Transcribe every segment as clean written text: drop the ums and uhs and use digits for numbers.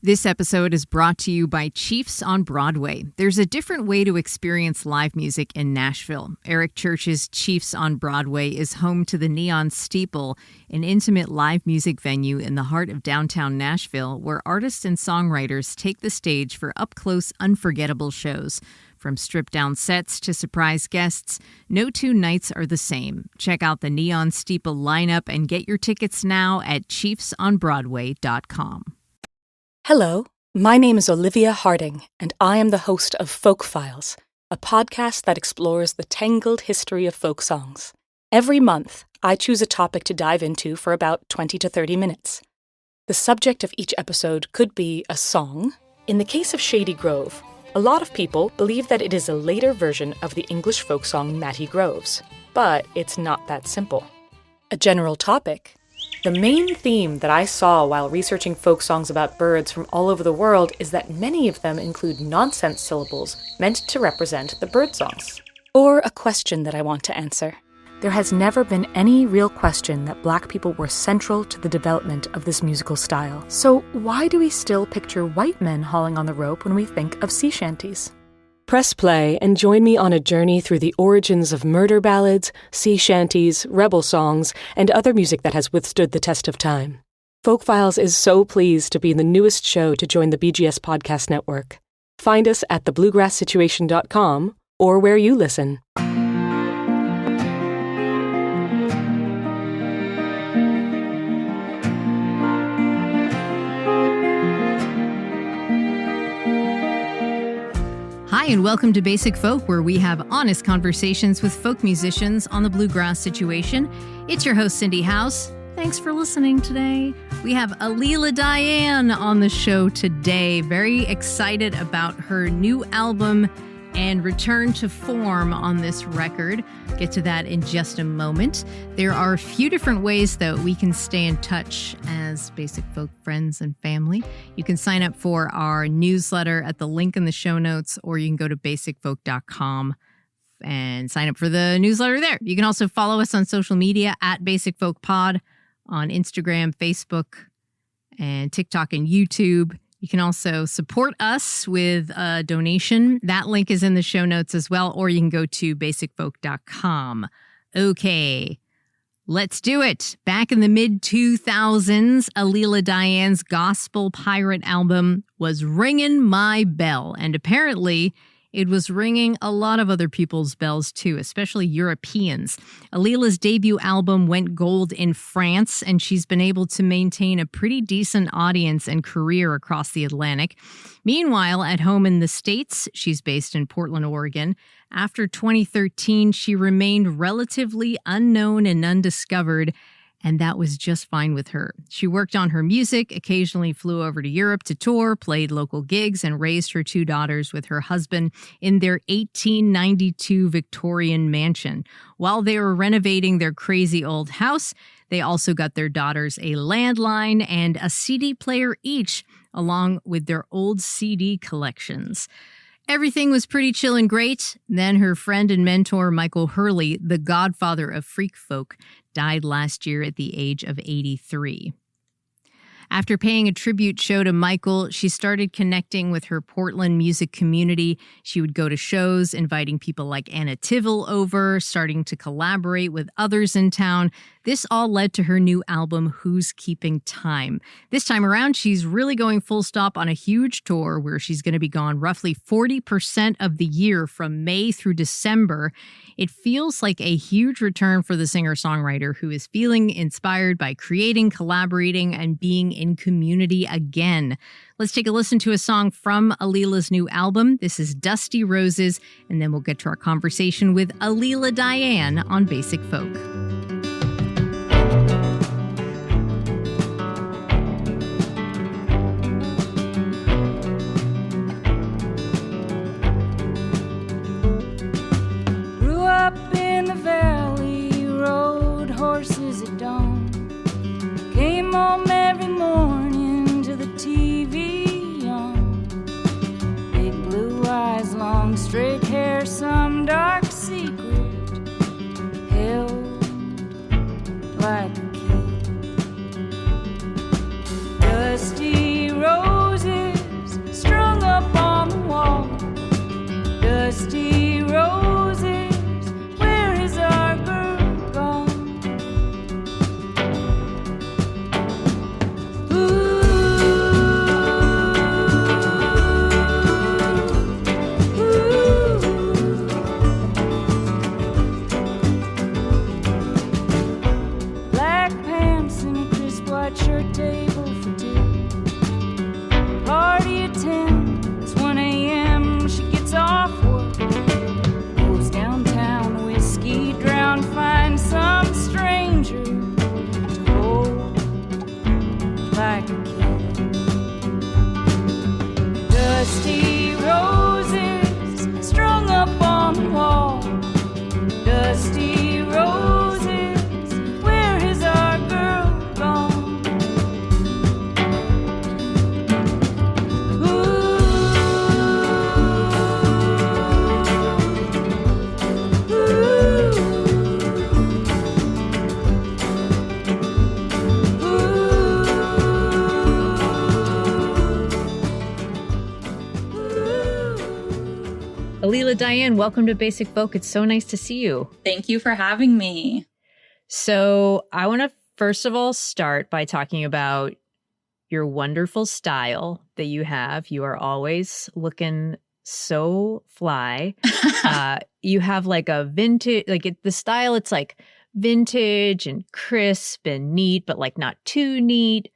This episode is brought to you by Chiefs on Broadway. There's a different way to experience live music in Nashville. Eric Church's Chiefs on Broadway is home to the Neon Steeple, an intimate live music venue in the heart of downtown Nashville where artists and songwriters take the stage for up-close, unforgettable shows. From stripped-down sets to surprise guests, no two nights are the same. Check out the Neon Steeple lineup and get your tickets now at chiefsonbroadway.com. Hello, my name is Olivia Harding, and I am the host of Folk Files, a podcast that explores the tangled history of folk songs. Every month, I choose a topic to dive into for about 20 to 30 minutes. The subject of each episode could be a song. In the case of Shady Grove, a lot of people believe that it is a later version of the English folk song Matty Groves, but it's not that simple. A general topic. The main theme that I saw while researching folk songs about birds from all over the world is that many of them include nonsense syllables meant to represent the bird songs. Or a question that I want to answer. There has never been any real question that Black people were central to the development of this musical style. So why do we still picture white men hauling on the rope when we think of sea shanties? Press play and join me on a journey through the origins of murder ballads, sea shanties, rebel songs, and other music that has withstood the test of time. Folk Files is so pleased to be the newest show to join the BGS Podcast Network. Find us at thebluegrasssituation.com or where you listen. Hi, and welcome to Basic Folk, where we have honest conversations with folk musicians on the Bluegrass Situation. It's your host, Cindy House. Thanks for listening today. We have Alela Diane on the show today. Very excited about her new album and return to form on this record. Get to that in just a moment. There are a few different ways, though, we can stay in touch as Basic Folk friends and family. You can sign up for our newsletter at the link in the show notes, or you can go to basicfolk.com and sign up for the newsletter there. You can also follow us on social media at Basic Folk Pod on Instagram, Facebook, and TikTok and YouTube. You can also support us with a donation. That link is in the show notes as well, or you can go to basicfolk.com. Okay, let's do it. Back in the mid-2000s, Alela Diane's gospel pirate album was ringing my bell, and apparently it was ringing a lot of other people's bells too, especially Europeans. Alela's debut album went gold in France, and she's been able to maintain a pretty decent audience and career across the Atlantic. Meanwhile, at home in the States, she's based in Portland, Oregon. After 2013, she remained relatively unknown and undiscovered, and that was just fine with her. She worked on her music, occasionally flew over to Europe to tour, played local gigs, and raised her two daughters with her husband in their 1892 Victorian mansion. While they were renovating their crazy old house, they also got their daughters a landline and a CD player each, along with their old CD collections. Everything was pretty chill and great. Then her friend and mentor, Michael Hurley, the godfather of freak folk, died last year at the age of 83. After paying a tribute show to Michael, she started connecting with her Portland music community. She would go to shows, inviting people like Anna Tivell over, starting to collaborate with others in town. This all led to her new album, Who's Keeping Time? This time around, she's really going full stop on a huge tour where she's going to be gone roughly 40% of the year from May through December. It feels like a huge return for the singer-songwriter who is feeling inspired by creating, collaborating, and being in community again. Let's take a listen to a song from Alela's new album. This is Dusty Roses, and then we'll get to our conversation with Alela Diane on Basic Folk. Grew up in the valley, rode horses at dawn. Came home every morning to the TV on. Big blue eyes, long straight hair, some dark secret held Dusty roses strung up on the wall. Dusty roses, where is our girl gone? Alela Diane, welcome to Basic Folk. It's so nice to see you. Thank you for having me. So I want to first of all start by talking about your wonderful style that you have. You are always looking so fly. You have like a vintage, the style, it's like vintage and crisp and neat, but like not too neat.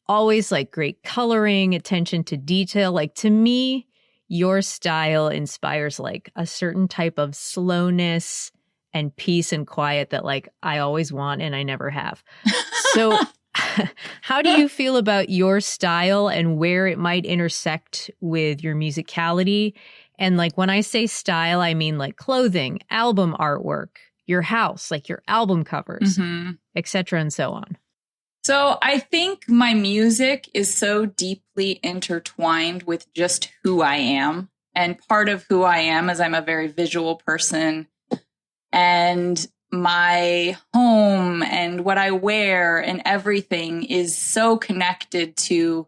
Always like great coloring, attention to detail. Like to me, your style inspires like a certain type of slowness and peace and quiet that like I always want and I never have. So how do you feel about your style and where it might intersect with your musicality? And like when I say style, I mean like clothing, album artwork, your house, like your album covers, etc. and so on. So I think my music is so deeply intertwined with just who I am. And part of who I am is I'm a very visual person. And my home and what I wear and everything is so connected to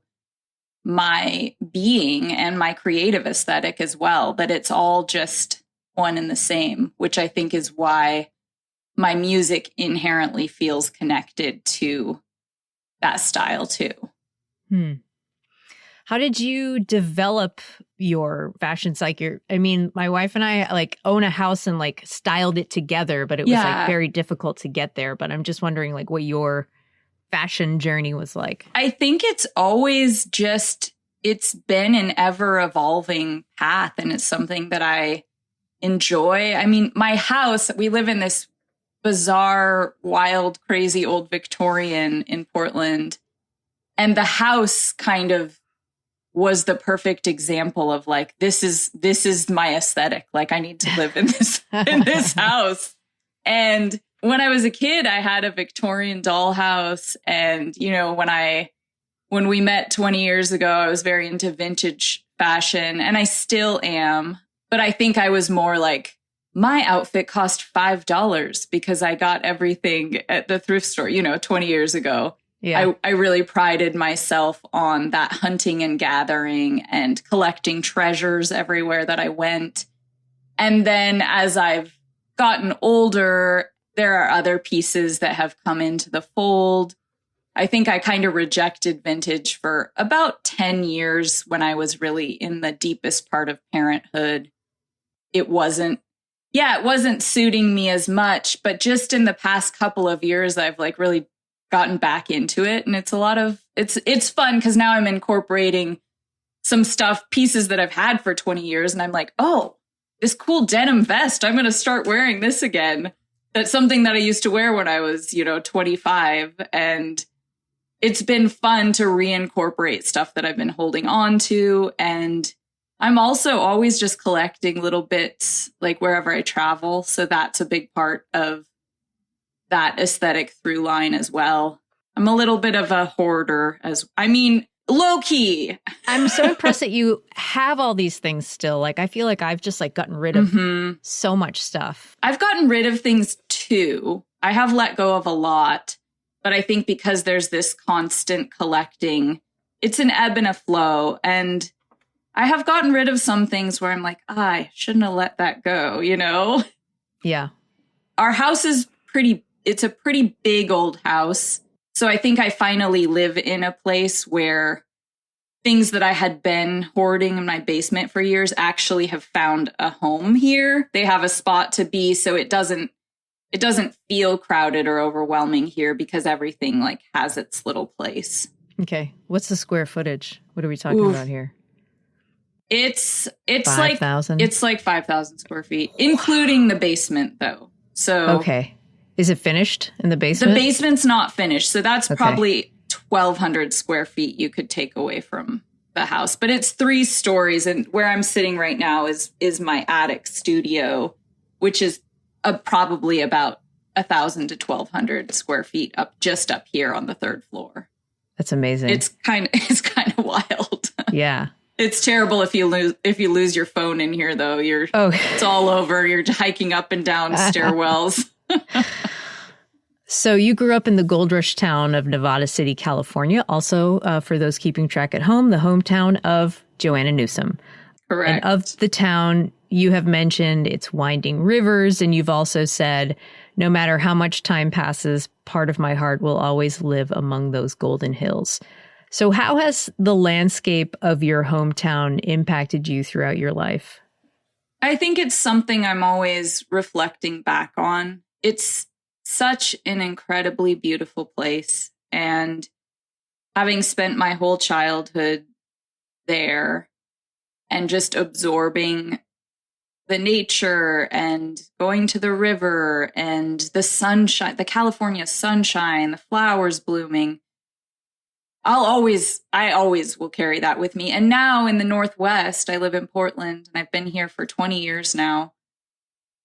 my being and my creative aesthetic as well, that it's all just one and the same, which I think is why my music inherently feels connected to that style too. How did you develop your fashions? Like my wife and I like own a house and like styled it together, but it was like very difficult to get there. But I'm just wondering like what your fashion journey was like. I think it's always it's been an ever evolving path, and it's something that I enjoy. I mean, my house, we live in this bizarre, wild, crazy old Victorian in Portland. And the house kind of was the perfect example of like, this is my aesthetic. Like I need to live in this house. And when I was a kid, I had a Victorian dollhouse. And, you know, when we met 20 years ago, I was very into vintage fashion, and I still am. But I think I was more like, my outfit cost $5 because I got everything at the thrift store, 20 years ago. Yeah. I really prided myself on that hunting and gathering and collecting treasures everywhere that I went. And then as I've gotten older, there are other pieces that have come into the fold. I think I kind of rejected vintage for about 10 years when I was really in the deepest part of parenthood. It wasn't suiting me as much, but just in the past couple of years, I've like really gotten back into it. And it's it's fun because now I'm incorporating some pieces that I've had for 20 years. And I'm like, oh, this cool denim vest, I'm going to start wearing this again. That's something that I used to wear when I was, 25. And it's been fun to reincorporate stuff that I've been holding on to. And I'm also always just collecting little bits, like wherever I travel. So that's a big part of that aesthetic through line as well. I'm a little bit of a hoarder low key. I'm so impressed that you have all these things still. Like, I feel like I've just like gotten rid of so much stuff. I've gotten rid of things too. I have let go of a lot, but I think because there's this constant collecting, it's an ebb and a flow. And I have gotten rid of some things where I'm like, I shouldn't have let that go, Yeah. Our house is it's a pretty big old house. So I think I finally live in a place where things that I had been hoarding in my basement for years actually have found a home here. They have a spot to be, so it doesn't feel crowded or overwhelming here because everything like has its little place. Okay. What's the square footage? What are we talking about here? It's 5,000? It's like 5,000 square feet, including the basement though. So okay. Is it finished in the basement? The basement's not finished. So that's probably 1,200 square feet you could take away from the house, but it's 3 stories. And where I'm sitting right now is my attic studio, which is probably about 1,000 to 1,200 square feet up here on the 3rd floor. That's amazing. It's kind of wild. Yeah. It's terrible if you lose your phone in here, though. It's all over. You're hiking up and down stairwells. So you grew up in the gold rush town of Nevada City, California. Also, for those keeping track at home, the hometown of Joanna Newsom. Correct. And of the town, you have mentioned its winding rivers, and you've also said, no matter how much time passes, part of my heart will always live among those golden hills. So how has the landscape of your hometown impacted you throughout your life? I think it's something I'm always reflecting back on. It's such an incredibly beautiful place. And having spent my whole childhood there and just absorbing the nature and going to the river and the sunshine, the California sunshine, the flowers blooming, I always will carry that with me. And now in the Northwest, I live in Portland and I've been here for 20 years now.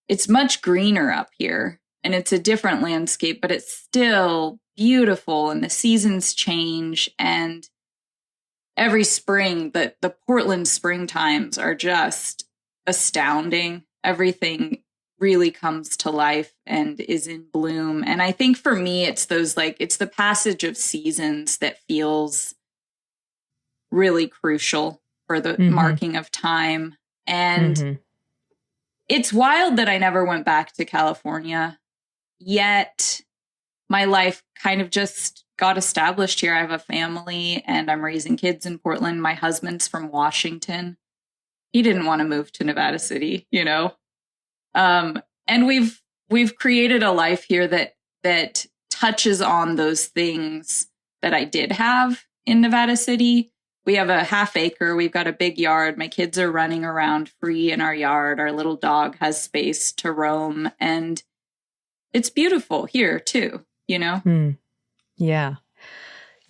It's much greener up here and it's a different landscape, but it's still beautiful and the seasons change. And every spring, the Portland spring times are just astounding. Everything really comes to life and is in bloom. And I think for me, it's it's the passage of seasons that feels really crucial for the marking of time. And it's wild that I never went back to California, yet my life kind of just got established here. I have a family and I'm raising kids in Portland. My husband's from Washington. He didn't want to move to Nevada City, and we've created a life here that touches on those things that I did have in Nevada City. We have a half acre. We've got a big yard. My kids are running around free in our yard. Our little dog has space to roam. And it's beautiful here too, Yeah.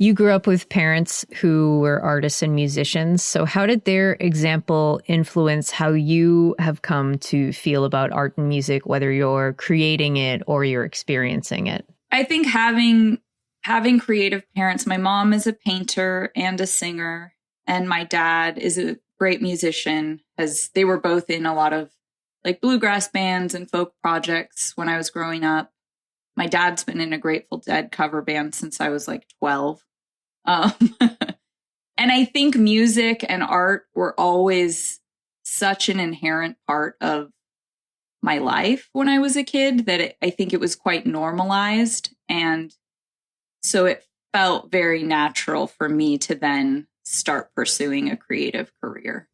You grew up with parents who were artists and musicians. So how did their example influence how you have come to feel about art and music, whether you're creating it or you're experiencing it? I think having creative parents, my mom is a painter and a singer, and my dad is a great musician, as they were both in a lot of like bluegrass bands and folk projects when I was growing up. My dad's been in a Grateful Dead cover band since I was like 12. And I think music and art were always such an inherent part of my life when I was a kid that I think it was quite normalized. And so it felt very natural for me to then start pursuing a creative career.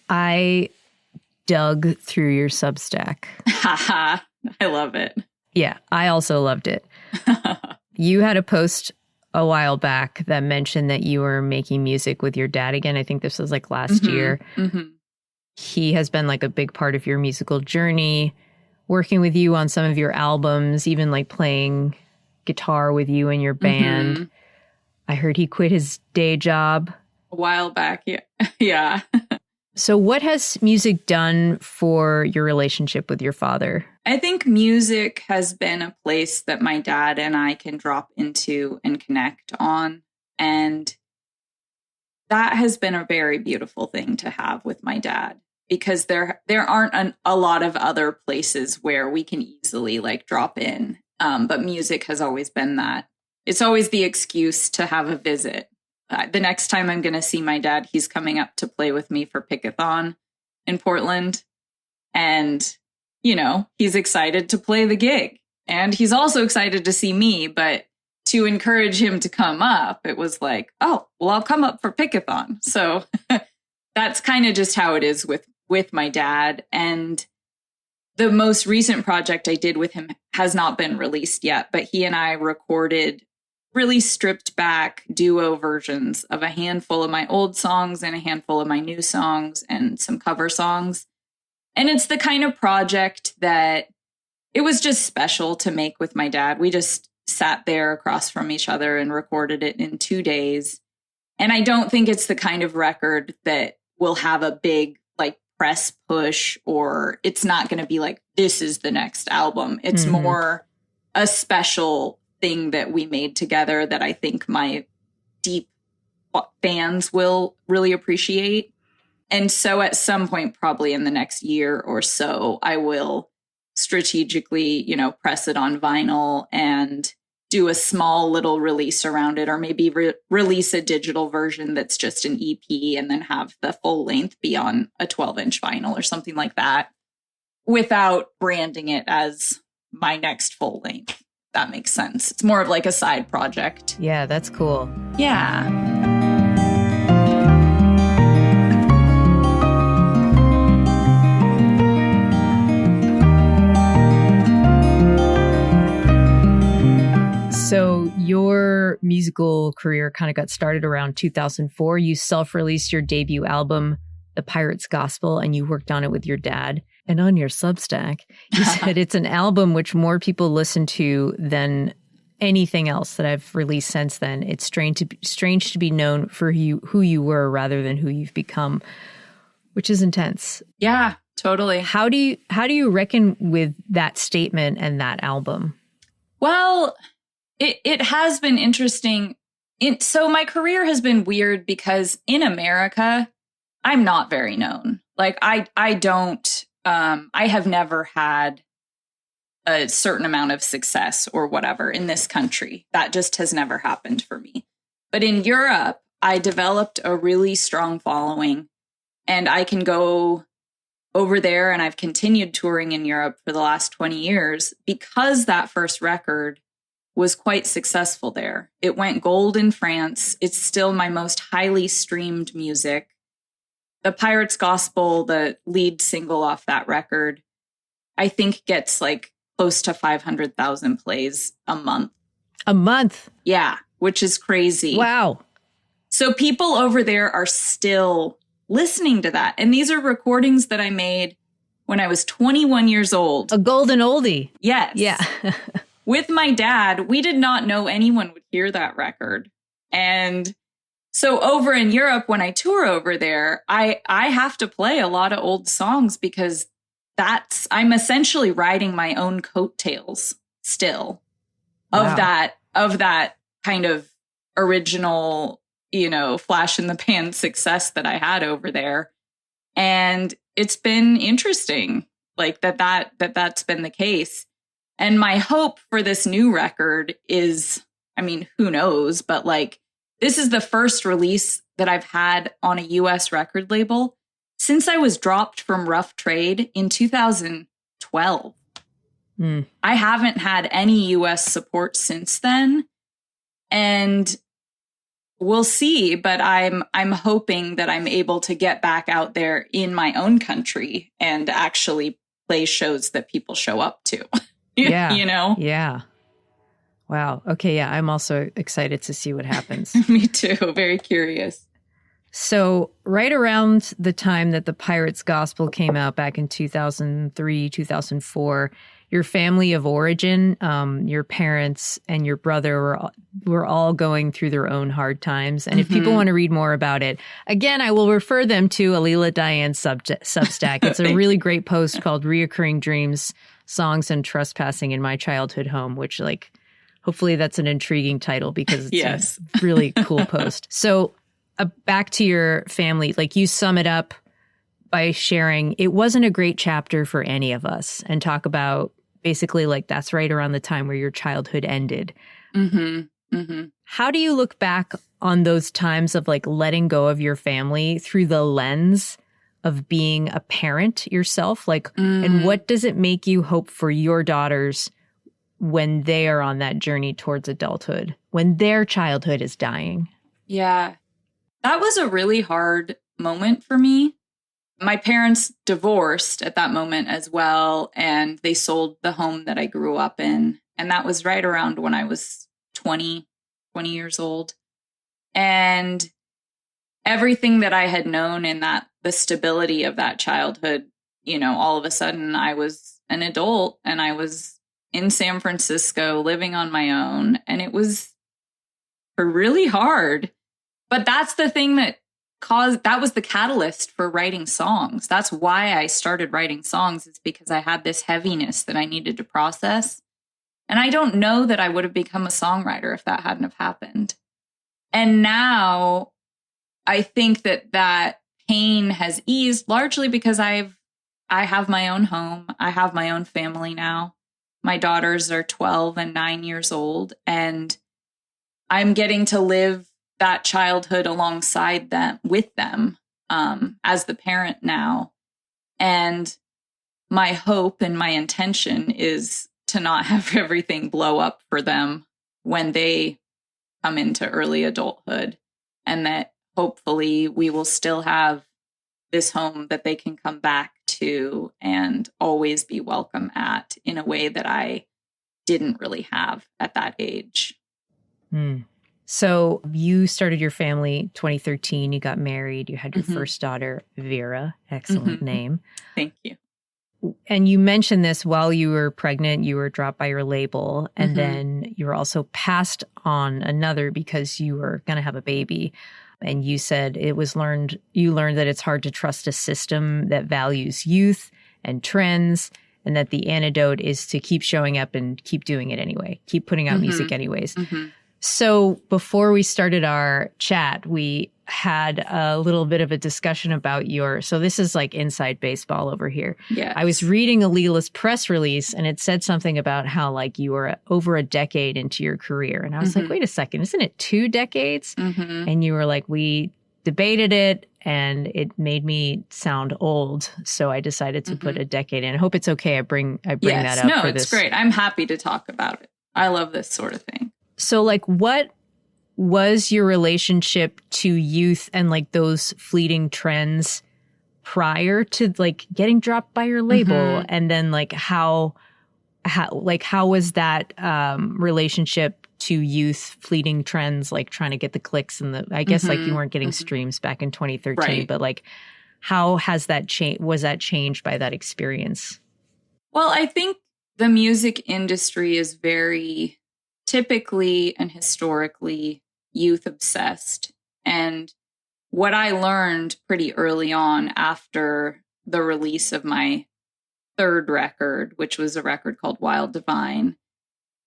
I dug through your Substack. Haha, I love it. Yeah, I also loved it. You had a post a while back that mentioned that you were making music with your dad again. I think this was like last year. He has been like a big part of your musical journey, working with you on some of your albums, even like playing guitar with you and your band. I heard he quit his day job a while back. Yeah. Yeah. So what has music done for your relationship with your father? I think music has been a place that my dad and I can drop into and connect on. And that has been a very beautiful thing to have with my dad, because there aren't a lot of other places where we can easily like drop in. But music has always been that. It's always the excuse to have a visit. The next time I'm going to see my dad, he's coming up to play with me for Pickathon in Portland. And, he's excited to play the gig. And he's also excited to see me. But to encourage him to come up, it was like, oh, well, I'll come up for Pickathon. So that's kind of just how it is with my dad. And the most recent project I did with him has not been released yet, but he and I recorded really stripped back duo versions of a handful of my old songs and a handful of my new songs and some cover songs. And it's the kind of project that it was just special to make with my dad. We just sat there across from each other and recorded it in 2 days. And I don't think it's the kind of record that will have a big like press push, or it's not going to be like, this is the next album. It's more a special thing that we made together that I think my deep fans will really appreciate. And so at some point, probably in the next year or so, I will strategically, press it on vinyl and do a small little release around it, or maybe release a digital version that's just an EP and then have the full length be on a 12-inch vinyl or something like that, without branding it as my next full length. That makes sense. It's more of like a side project. Yeah, that's cool. Yeah. So your musical career kind of got started around 2004. You self-released your debut album, The Pirate's Gospel, and you worked on it with your dad. And on your Substack, you said it's an album which more people listen to than anything else that I've released since then. It's strange to be known for who you were rather than who you've become, which is intense. Yeah, totally. How do you reckon with that statement and that album? Well, it has been interesting. So my career has been weird because in America, I'm not very known. Like I have never had a certain amount of success or whatever in this country. That just has never happened for me. But in Europe, I developed a really strong following, and I can go over there, and I've continued touring in Europe for the last 20 years because that first record was quite successful there. It went gold in France. It's still my most highly streamed music. The Pirate's Gospel, the lead single off that record, I think gets like close to 500,000 plays a month. A month? Yeah, which is crazy. Wow. So people over there are still listening to that. And these are recordings that I made when I was 21 years old. A golden oldie. Yes. Yeah. With my dad, we did not know anyone would hear that record. And so over in Europe, when I tour over there, I have to play a lot of old songs because I'm essentially riding my own coattails still of that kind of original, flash in the pan success that I had over there. And it's been interesting, like that's been the case. And my hope for this new record is, who knows, but like, this is the first release that I've had on a US record label since I was dropped from Rough Trade in 2012. I haven't had any US support since then. And we'll see, but I'm hoping that I'm able to get back out there in my own country and actually play shows that people show up to. Yeah. Yeah. Wow. Okay. Yeah. I'm also excited to see what happens. Me too. Very curious. So right around the time that The Pirate's Gospel came out back in 2003, 2004, your family of origin, your parents and your brother were all going through their own hard times. And if people want to read more about it, again, I will refer them to Alela Diane's Substack. It's a really great post called Reoccurring Dreams, Songs and Trespassing in My Childhood Home, which hopefully that's an intriguing title because it's a really cool post. So back to your family, you sum it up by sharing, it wasn't a great chapter for any of us, and talk about basically that's right around the time where your childhood ended. How do you look back on those times of letting go of your family through the lens of being a parent yourself? And what does it make you hope for your daughters when they are on that journey towards adulthood, when their childhood is dying? Yeah, that was a really hard moment for me. My parents divorced at that moment as well, and they sold the home that I grew up in. And that was right around when I was 20 years old. And everything that I had known in the stability of that childhood, all of a sudden I was an adult and I was in San Francisco living on my own. And it was really hard. But that's the thing that was the catalyst for writing songs. That's why I started writing songs, is because I had this heaviness that I needed to process. And I don't know that I would have become a songwriter if that hadn't have happened. And now I think that pain has eased largely because I have my own home. I have my own family now. My daughters are 12 and 9 years old, and I'm getting to live that childhood alongside them, with them, as the parent now. And my hope and my intention is to not have everything blow up for them when they come into early adulthood, and that hopefully we will still have this home that they can come back to and always be welcome at, in a way that I didn't really have at that age. So you started your family 2013, you got married, you had your first daughter, Vera, excellent name. Thank you. And you mentioned this while you were pregnant, you were dropped by your label, and then you were also passed on another because you were going to have a baby. And you said you learned that it's hard to trust a system that values youth and trends, and that the antidote is to keep showing up and keep doing it anyway, keep putting out music anyways. So before we started our chat, we had a little bit of a discussion about so this is like inside baseball over here. Yeah. I was reading Alela's press release, and it said something about how like you were over a decade into your career. And I was like, wait a second, isn't it 2 decades? And you were like, we debated it and it made me sound old. So I decided to put a decade in. I hope it's okay. I bring that up. No, for it's this. great. I'm happy to talk about it. I love this sort of thing. So like, what was your relationship to youth and like those fleeting trends prior to like getting dropped by your label? And then like how was that relationship to youth, fleeting trends, like trying to get the clicks and I guess like you weren't getting streams back in 2013, right. But like how has that was that changed by that experience? Well, I think the music industry is very typically and historically youth obsessed. And what I learned pretty early on after the release of my third record, which was a record called Wild Divine,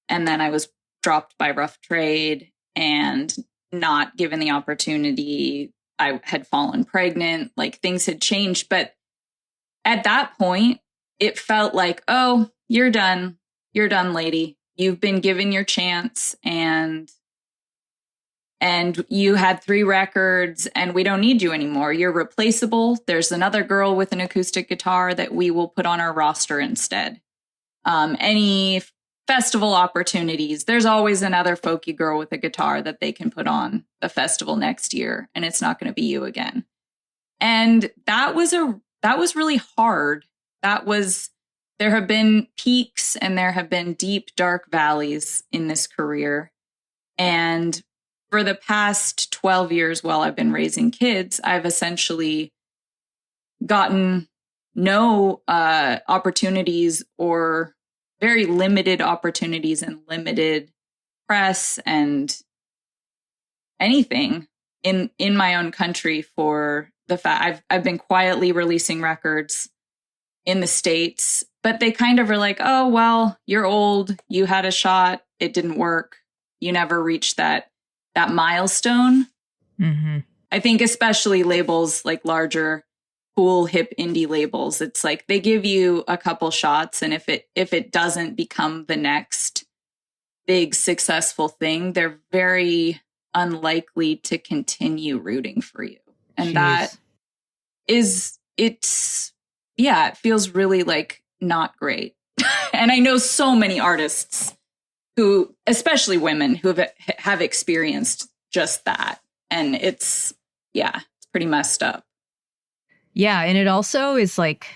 and then I was dropped by Rough Trade and not given the opportunity. I had fallen pregnant, like things had changed. But at that point, it felt like, oh, you're done. You're done, lady. You've been given your chance, and you had 3 records, and we don't need you anymore. You're replaceable. There's another girl with an acoustic guitar that we will put on our roster instead. Any festival opportunities, there's always another folky girl with a guitar that they can put on the festival next year, and it's not going to be you again. And that was really hard. There have been peaks and there have been deep, dark valleys in this career. And for the past 12 years while I've been raising kids, I've essentially gotten no opportunities, or very limited opportunities and limited press and anything in my own country for the fact I've been quietly releasing records in the States, but they kind of are like, oh, well, you're old. You had a shot. It didn't work. You never reached that milestone. I think especially labels like larger, cool, hip indie labels, it's like they give you a couple shots, and if it doesn't become the next big successful thing, they're very unlikely to continue rooting for you. And that is, it feels really like not great. And I know so many artists who, especially women, who have experienced just that. And it's pretty messed up. Yeah. And it also is like,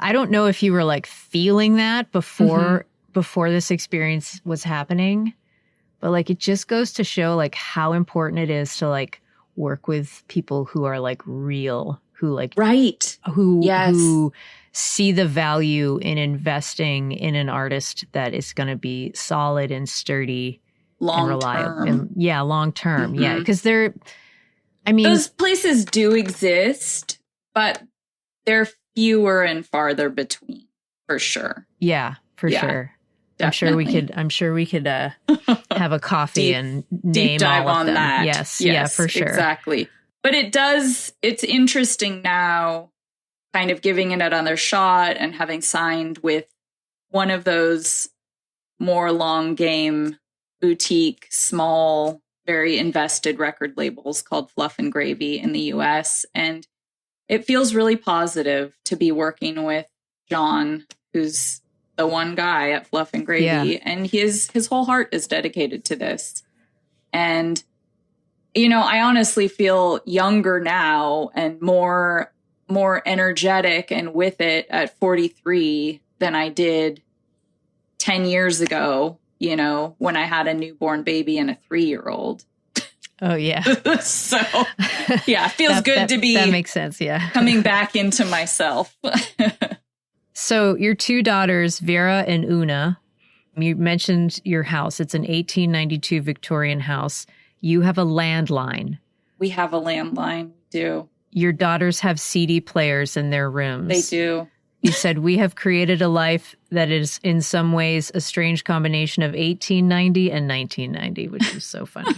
I don't know if you were like feeling that before this experience was happening, but like, it just goes to show like how important it is to like work with people who are like real, who like, right. Who see the value in investing in an artist that is going to be solid and sturdy long term. Long term. Mm-hmm. Yeah, because those places do exist, but they're fewer and farther between, for sure. Yeah, for sure. Definitely. I'm sure we could have a coffee and name dive all of on them. that. Yes, yeah, for sure. Exactly. But it's interesting now, kind of giving it another shot and having signed with one of those more long game, boutique, small, very invested record labels called Fluff and Gravy in the US. And it feels really positive to be working with John, who's the one guy at Fluff and Gravy, and his whole heart is dedicated to this. And, I honestly feel younger now and more energetic and with it at 43 than I did 10 years ago, when I had a newborn baby and a 3-year-old. Oh, yeah. So, yeah, it feels good to be. That makes sense, yeah. Coming back into myself. So your 2 daughters, Vera and Una, you mentioned your house. It's an 1892 Victorian house. You have a landline. We have a landline, we do. Your daughters have CD players in their rooms. They do. You said, we have created a life that is in some ways a strange combination of 1890 and 1990, which is so funny.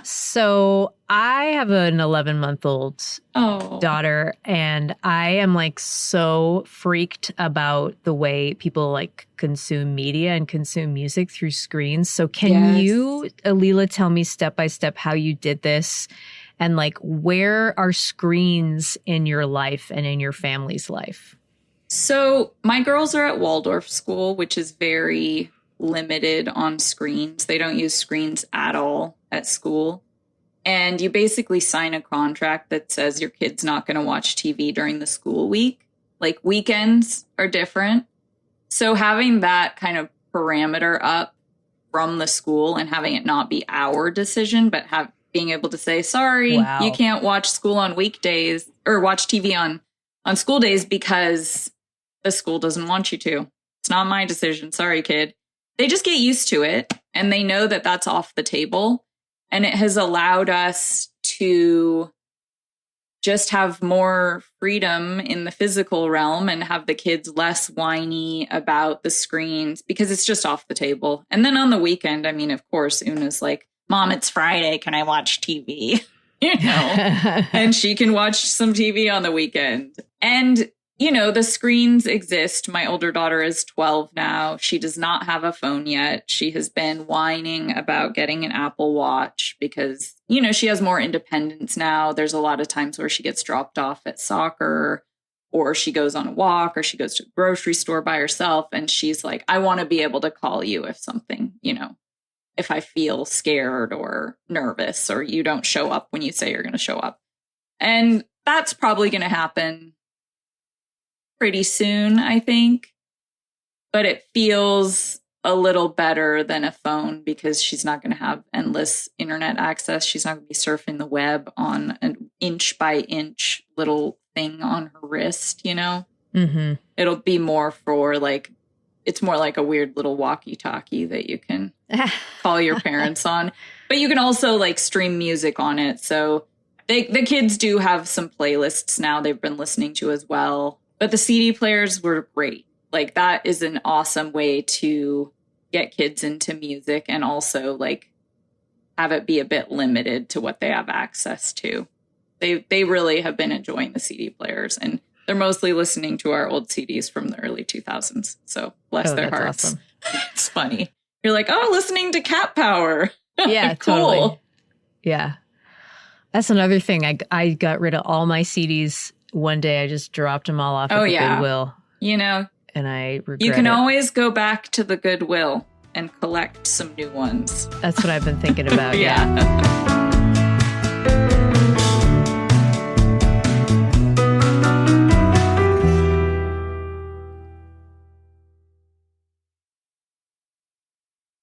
So I have an 11-month-old daughter, and I am so freaked about the way people consume media and consume music through screens. So can you, Alela, tell me step by step how you did this? And where are screens in your life and in your family's life? So my girls are at Waldorf school, which is very limited on screens. They don't use screens at all at school. And you basically sign a contract that says your kid's not going to watch TV during the school week. Weekends are different. So having that kind of parameter up from the school and having it not be our decision, but being able to say, sorry, you can't watch school on weekdays or watch TV on school days because the school doesn't want you to. It's not my decision. Sorry, kid. They just get used to it, and they know that that's off the table. And it has allowed us to just have more freedom in the physical realm and have the kids less whiny about the screens because it's just off the table. And then on the weekend, of course, Una's like, Mom, it's Friday. Can I watch TV? And she can watch some TV on the weekend. And the screens exist. My older daughter is 12 now. She does not have a phone yet. She has been whining about getting an Apple Watch because, she has more independence now. There's a lot of times where she gets dropped off at soccer, or she goes on a walk, or she goes to the grocery store by herself. And she's like, I want to be able to call you if something, if I feel scared or nervous, or you don't show up when you say you're going to show up. And that's probably going to happen pretty soon, I think. But it feels a little better than a phone because she's not going to have endless internet access. She's not going to be surfing the web on an inch by inch little thing on her wrist, Mm-hmm. It'll be more for it's more like a weird little walkie-talkie that you can call your parents on. But you can also stream music on it. So the kids do have some playlists now they've been listening to as well. But the CD players were great. That is an awesome way to get kids into music and also have it be a bit limited to what they have access to. They really have been enjoying the CD players, and they're mostly listening to our old CDs from the early 2000s. So bless their hearts. Awesome. It's funny. You're like, listening to Cat Power. Yeah, cool. Totally. Yeah. That's another thing. I got rid of all my CDs one day. I just dropped them all off at the Goodwill. And I regret it. You can always go back to the Goodwill and collect some new ones. That's what I've been thinking about. Yeah.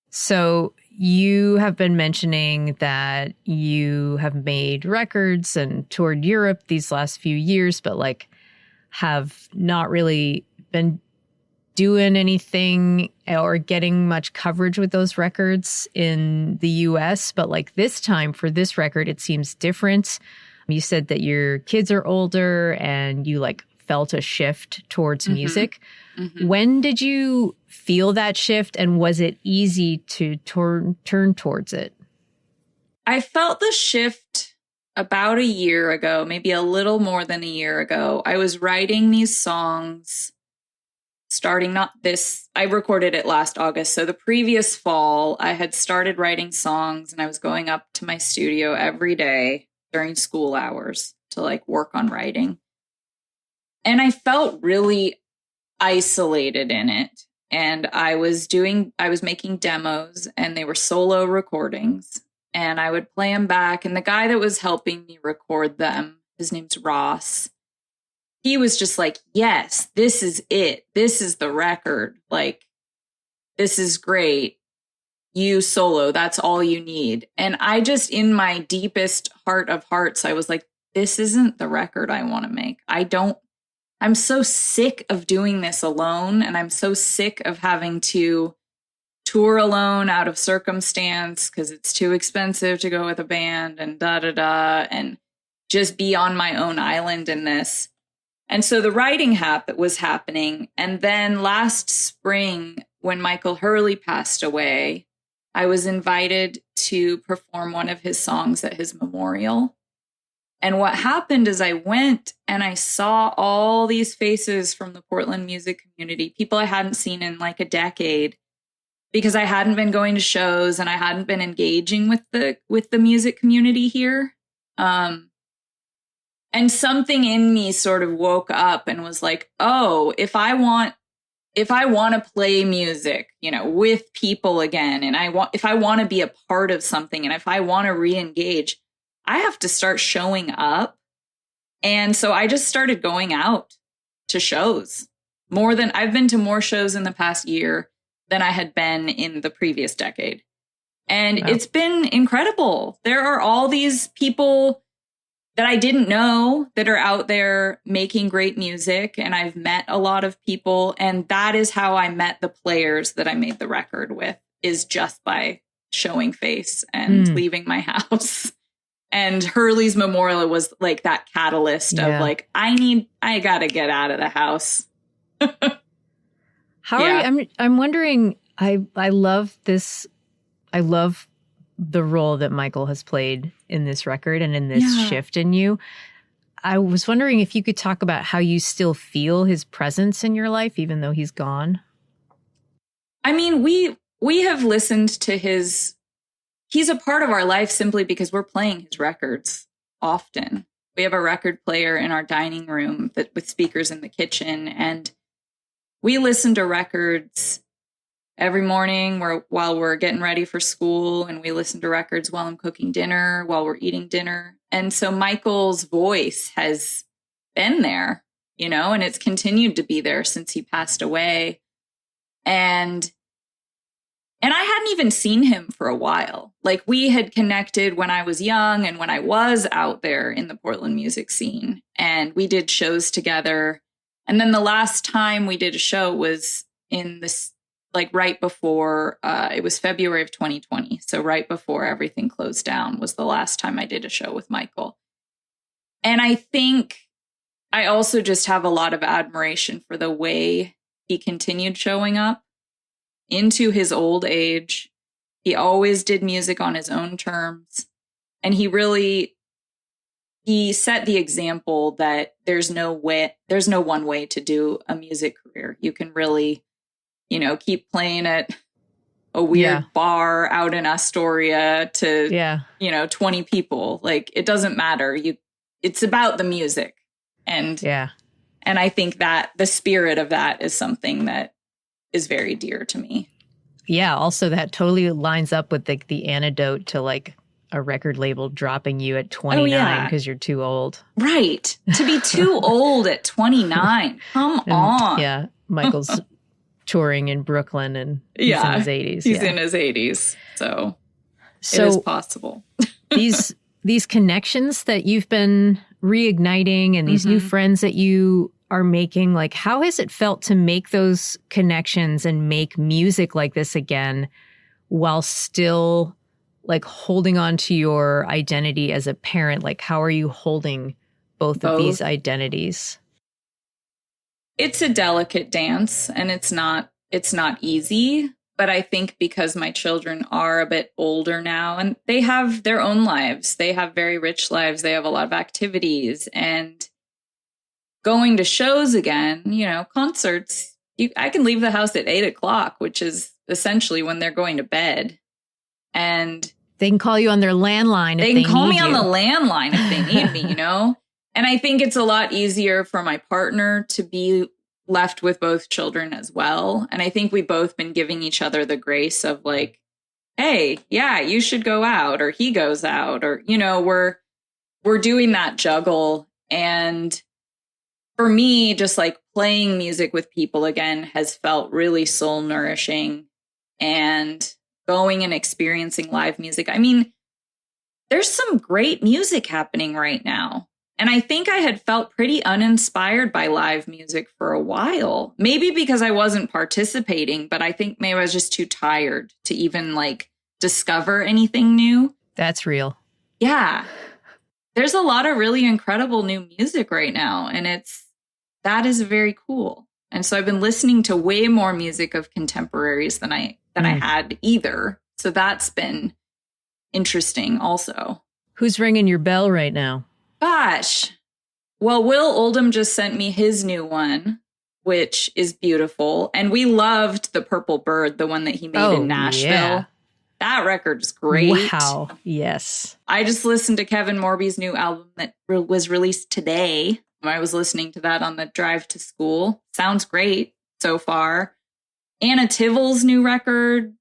So you have been mentioning that you have made records and toured Europe these last few years, but have not really been doing anything or getting much coverage with those records in the US, but like this time for this record, it seems different. You said that your kids are older and you like felt a shift towards music. When did you feel that shift, and was it easy to turn towards it? I felt the shift about a year ago, maybe a little more than a year ago. I was writing these songs starting I recorded it last August. So the previous fall, I had started writing songs and I was going up to my studio every day during school hours to like work on writing. And I felt really isolated in it. And I was making demos and they were solo recordings and I would play them back. And the guy that was helping me record them, his name's Ross, he was just like, yes, this is it. This is the record. Like, this is great. You solo, that's all you need. And I just, in my deepest heart of hearts, I was like, this isn't the record I want to make. I'm so sick of doing this alone. And I'm so sick of having to tour alone out of circumstance because it's too expensive to go with a band and and just be on my own island in this. And so the writing was happening. And then last spring, when Michael Hurley passed away, I was invited to perform one of his songs at his memorial. And what happened is I went and I saw all these faces from the Portland music community, people I hadn't seen in like a decade, because I hadn't been going to shows and I hadn't been engaging with the music community here. And something in me sort of woke up and was like, oh, if I want to play music, with people again, and if I want to be a part of something, and if I want to re-engage, I have to start showing up. And so I just started going out to shows. I've been to more shows in the past year than I had been in the previous decade. And It's been incredible. There are all these people that I didn't know that are out there making great music. And I've met a lot of people. And that is how I met the players that I made the record with, is just by showing face and leaving my house. And Hurley's memorial was like that catalyst of like, I got to get out of the house. I'm wondering, I love this. I love the role that Michael has played in this record and in this shift in you. I was wondering if you could talk about how you still feel his presence in your life, even though he's gone. I mean, we have listened to he's a part of our life simply because we're playing his records often. We have a record player in our dining room with speakers in the kitchen, and we listen to records every morning while we're getting ready for school, and we listen to records while I'm cooking dinner, while we're eating dinner. And so Michael's voice has been there, and it's continued to be there since he passed away. And I hadn't even seen him for a while. Like, we had connected when I was young and when I was out there in the Portland music scene, and we did shows together. And then the last time we did a show was in this, like, right before, it was February of 2020. So right before everything closed down was the last time I did a show with Michael. And I think I also just have a lot of admiration for the way he continued showing up into his old age. He always did music on his own terms. And he set the example that there's no one way to do a music career. You can really, keep playing at a weird bar out in Astoria to, 20 people. Like, it doesn't matter. It's about the music. And I think that the spirit of that is something that is very dear to me. Yeah. Also, that totally lines up with the antidote to like a record label dropping you at 29 because you're too old. Right. To be too old at 29. Come on. Yeah. Michael's touring in Brooklyn and he's in his 80s. He's in his 80s. So it is possible. these connections that you've been reigniting and these new friends that you are making, like, how has it felt to make those connections and make music like this again while still like holding on to your identity as a parent? Like, how are you holding both of these identities? It's a delicate dance, and it's not easy. But I think because my children are a bit older now and they have their own lives, they have very rich lives, they have a lot of activities, and going to shows again, you know, concerts, I can leave the house at 8:00, which is essentially when they're going to bed. And they can call you on their landline. They can call me on the landline if they need me, you know? And I think it's a lot easier for my partner to be left with both children as well. And I think we've both been giving each other the grace of like, hey, yeah, you should go out, or he goes out, or, you know, we're doing that juggle. And for me, just like playing music with people again has felt really soul nourishing, and going and experiencing live music. I mean, there's some great music happening right now. And I think I had felt pretty uninspired by live music for a while, maybe because I wasn't participating, but I think maybe I was just too tired to even like discover anything new. That's real. Yeah. There's a lot of really incredible new music right now, and that is very cool. And so I've been listening to way more music of contemporaries than I had either. So that's been interesting also. Who's ringing your bell right now? Gosh. Well, Will Oldham just sent me his new one, which is beautiful. And we loved The Purple Bird, the one that he made in Nashville. Yeah. That record's great. Wow. Yes. I just listened to Kevin Morby's new album that was released today. I was listening to that on the drive to school. Sounds great so far. Anna Tivel's new record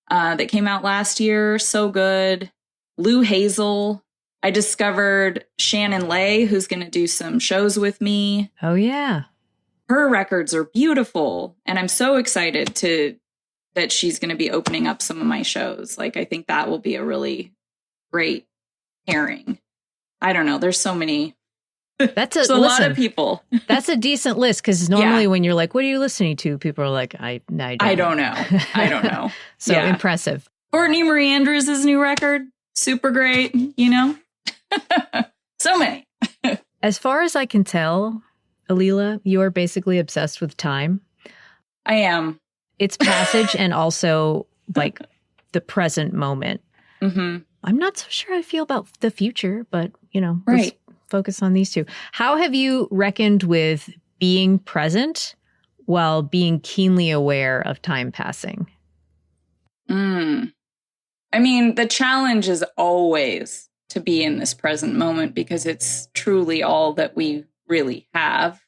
that came out last year. So good. Lou Hazel. I discovered Shannon Lay, who's going to do some shows with me. Oh, yeah. Her records are beautiful. And I'm so excited that she's going to be opening up some of my shows. Like, I think that will be a really great pairing. I don't know. There's so many. That's a lot of people. That's a decent list, because normally when you're like, what are you listening to? People are like, I don't know. I don't know. So impressive. Courtney Marie Andrews' new record. Super great, you know? So many. As far as I can tell, Alela, you are basically obsessed with time. I am. It's passage and also like the present moment. Mm-hmm. I'm not so sure I feel about the future, but, you know, right. Let's focus on these two. How have you reckoned with being present while being keenly aware of time passing? I mean, the challenge is always to be in this present moment, because it's truly all that we really have.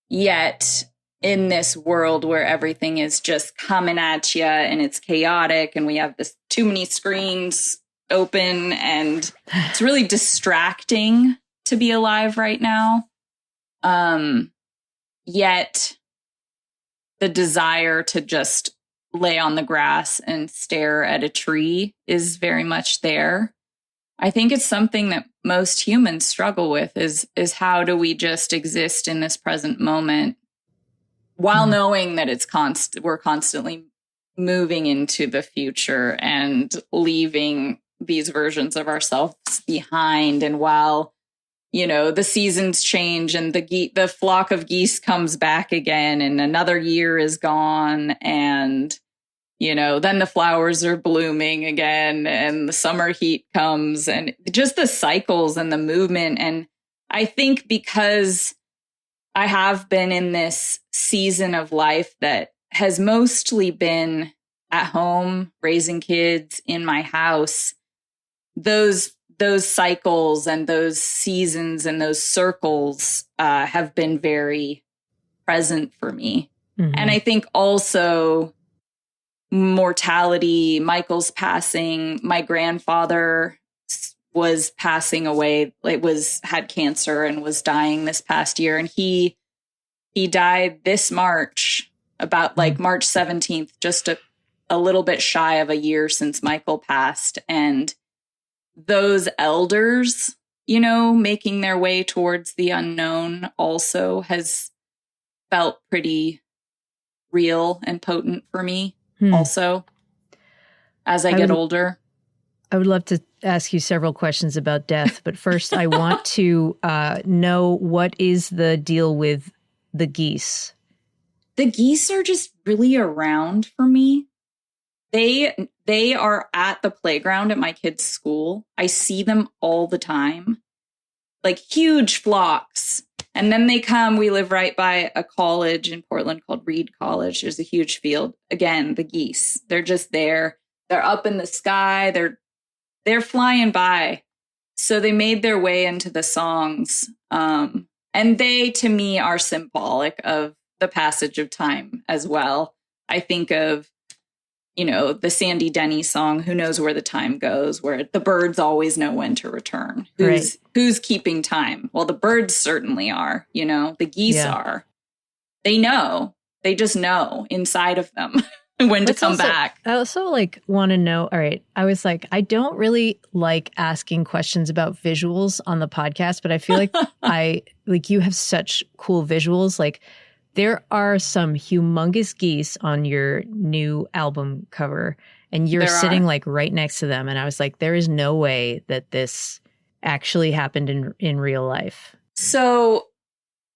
Yet in this world where everything is just coming at you and it's chaotic and we have too many screens open, and it's really distracting to be alive right now. Yet the desire to just lay on the grass and stare at a tree is very much there. I think it's something that most humans struggle with is how do we just exist in this present moment while knowing that we're constantly moving into the future and leaving these versions of ourselves behind. And while, you know, the seasons change and the flock of geese comes back again and another year is gone, and, you know, then the flowers are blooming again and the summer heat comes, and just the cycles and the movement. And I think because I have been in this season of life that has mostly been at home, raising kids in my house, those cycles and those seasons and those circles have been very present for me. Mm-hmm. And I think also mortality, Michael's passing, my grandfather was passing away, had cancer and was dying this past year. And he died this March, about like March 17th, just a little bit shy of a year since Michael passed. And those elders, making their way towards the unknown also has felt pretty real and potent for me also as I get older. I would love to ask you several questions about death, but first I want to know, what is the deal with the geese? The geese are just really around for me. They are at the playground at my kids' school. I see them all the time, like huge flocks. And then they come, we live right by a college in Portland called Reed College. There's a huge field. Again, the geese, they're just there. They're up in the sky. They're flying by. So they made their way into the songs. And they, to me, are symbolic of the passage of time as well. I think of, the Sandy Denny song, Who Knows Where the Time Goes, where the birds always know when to return. Who's keeping time? Well, the birds certainly are, the geese are. They know. They just know inside of them when to come back. I also want to know, all right, I was like, I don't really like asking questions about visuals on the podcast, but I feel like you have such cool visuals. Like, there are some humongous geese on your new album cover, and you're sitting right next to them. And I was like, there is no way that this actually happened in real life. So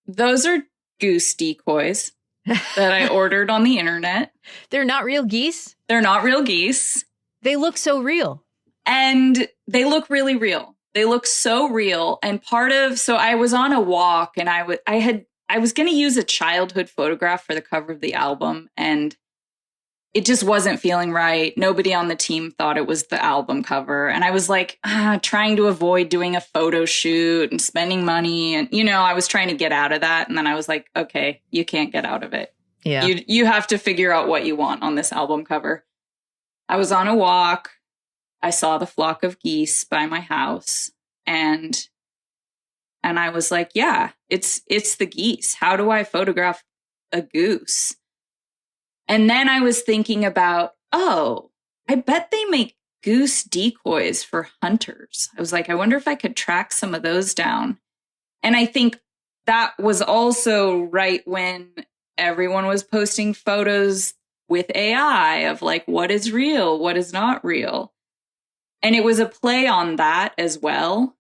those are goose decoys that I ordered on the internet. They're not real geese? They're not real geese. They look so real. And they look really real. They look so real. And so I was on a walk, and I was going to use a childhood photograph for the cover of the album, and it just wasn't feeling right. Nobody on the team thought it was the album cover. And I was trying to avoid doing a photo shoot and spending money. And, I was trying to get out of that. And then I was like, okay, you can't get out of it. Yeah. You have to figure out what you want on this album cover. I was on a walk. I saw the flock of geese by my house, and I was like, yeah, it's the geese. How do I photograph a goose? And then I was thinking about, I bet they make goose decoys for hunters. I was like, I wonder if I could track some of those down. And I think that was also right when everyone was posting photos with AI of what is real, what is not real. And it was a play on that as well,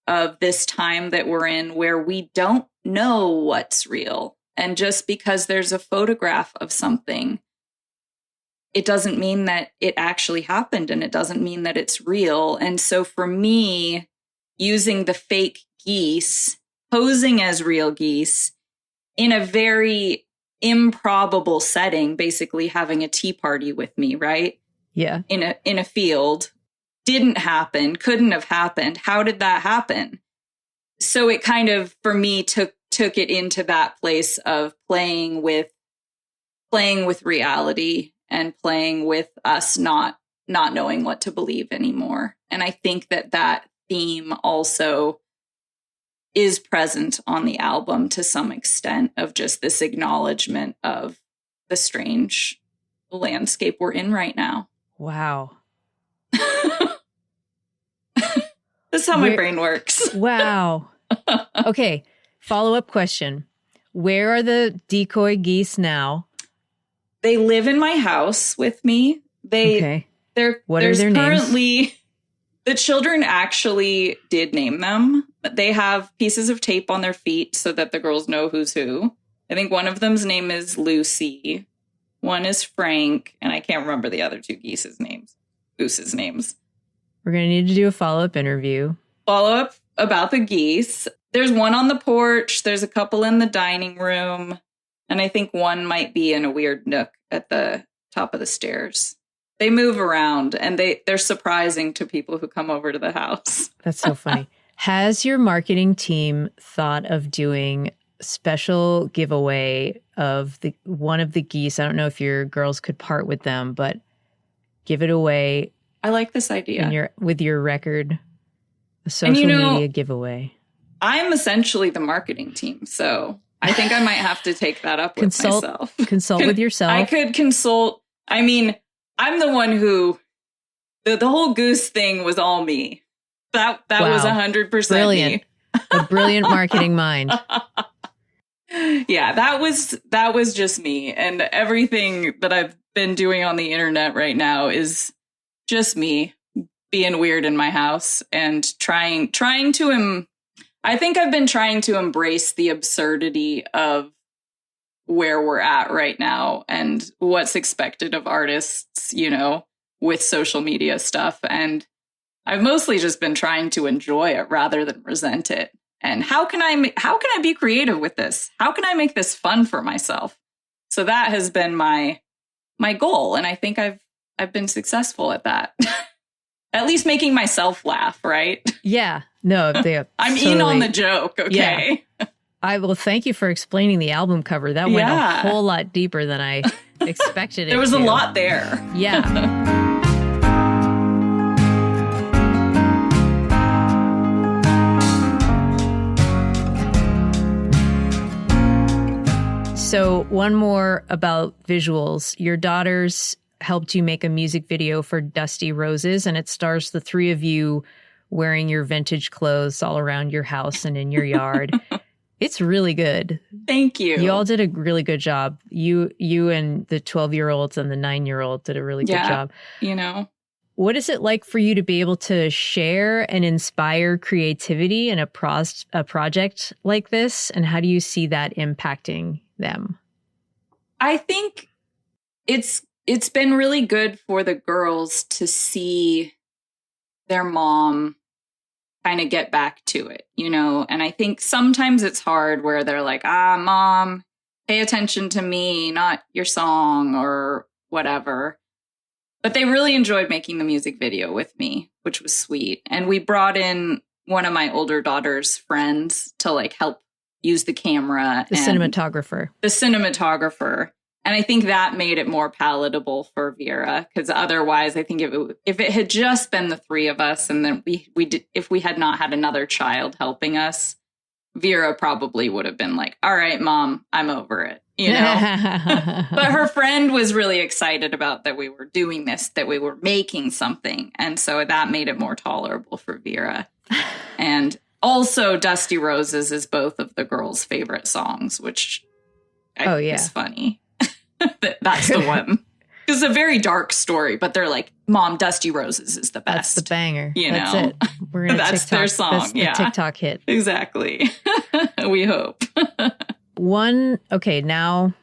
of this time that we're in where we don't know what's real. And just because there's a photograph of something, it doesn't mean that it actually happened, and it doesn't mean that it's real. And so for me, using the fake geese, posing as real geese in a very improbable setting, basically having a tea party with me, right? Yeah. In a field, didn't happen, couldn't have happened. How did that happen? So it kind of, for me, took it into that place of playing with reality and playing with us not knowing what to believe anymore. And I think that theme also is present on the album to some extent, of just this acknowledgement of the strange landscape we're in right now. Wow. That's how my brain works. Wow. Okay. Follow-up question. Where are the decoy geese now? They live in my house with me. What are their currently names? The children actually did name them. They have pieces of tape on their feet so that the girls know who's who. I think one of them's name is Lucy. One is Frank. And I can't remember the other two goose's names. We're going to need to do a follow-up interview. Follow-up about the geese. There's one on the porch. There's a couple in the dining room. And I think one might be in a weird nook at the top of the stairs. They move around, and they're surprising to people who come over to the house. That's so funny. Has your marketing team thought of doing special giveaway of one of the geese? I don't know if your girls could part with them, but give it away. I like this idea. With your record, a social media giveaway. I'm essentially the marketing team, so I think I might have to take that up with myself. Consult with yourself. I could consult. I mean, I'm the one who, the whole goose thing was all me. That Wow. was 100% Brilliant. me. A brilliant marketing mind. Yeah, that was just me. And everything that I've been doing on the internet right now is just me being weird in my house and trying to I think I've been trying to embrace the absurdity of where we're at right now and what's expected of artists, you know, with social media stuff. And I've mostly just been trying to enjoy it rather than resent it. And how can I be creative with this? How can I make this fun for myself? So that has been my goal. And I think I've been successful at that. At least making myself laugh, right? Yeah. No, I'm in on the joke, okay? Yeah. I will thank you for explaining the album cover. That went a whole lot deeper than I expected it There was to. a lot there. Yeah. So one more about visuals. Your daughters helped you make a music video for Dusty Roses, and it stars the three of you wearing your vintage clothes all around your house and in your yard. It's really good. Thank you. You all did a really good job. You and the 12-year-olds and the 9-year-old did a really good job. You know, what is it like for you to be able to share and inspire creativity in a project like this? And how do you see that impacting them? I think it's been really good for the girls to see their mom kind of get back to it, you know? And I think sometimes it's hard where they're like, Mom, pay attention to me, not your song or whatever. But they really enjoyed making the music video with me, which was sweet. And we brought in one of my older daughter's friends to like help use the camera. The cinematographer. And I think that made it more palatable for Vera, because otherwise I think if it had just been the three of us and then if we had not had another child helping us, Vera probably would have been like, all right, Mom, I'm over it, you know? But her friend was really excited about that we were doing this, that we were making something. And so that made it more tolerable for Vera. And also Dusty Roses is both of the girls' favorite songs, which I think is funny. That's the one. It's a very dark story, but they're like, Mom, Dusty Roses is the best. That's the banger. You That's know? it. We're gonna That's TikTok, their song. That's the TikTok hit. Exactly. We hope. Okay, now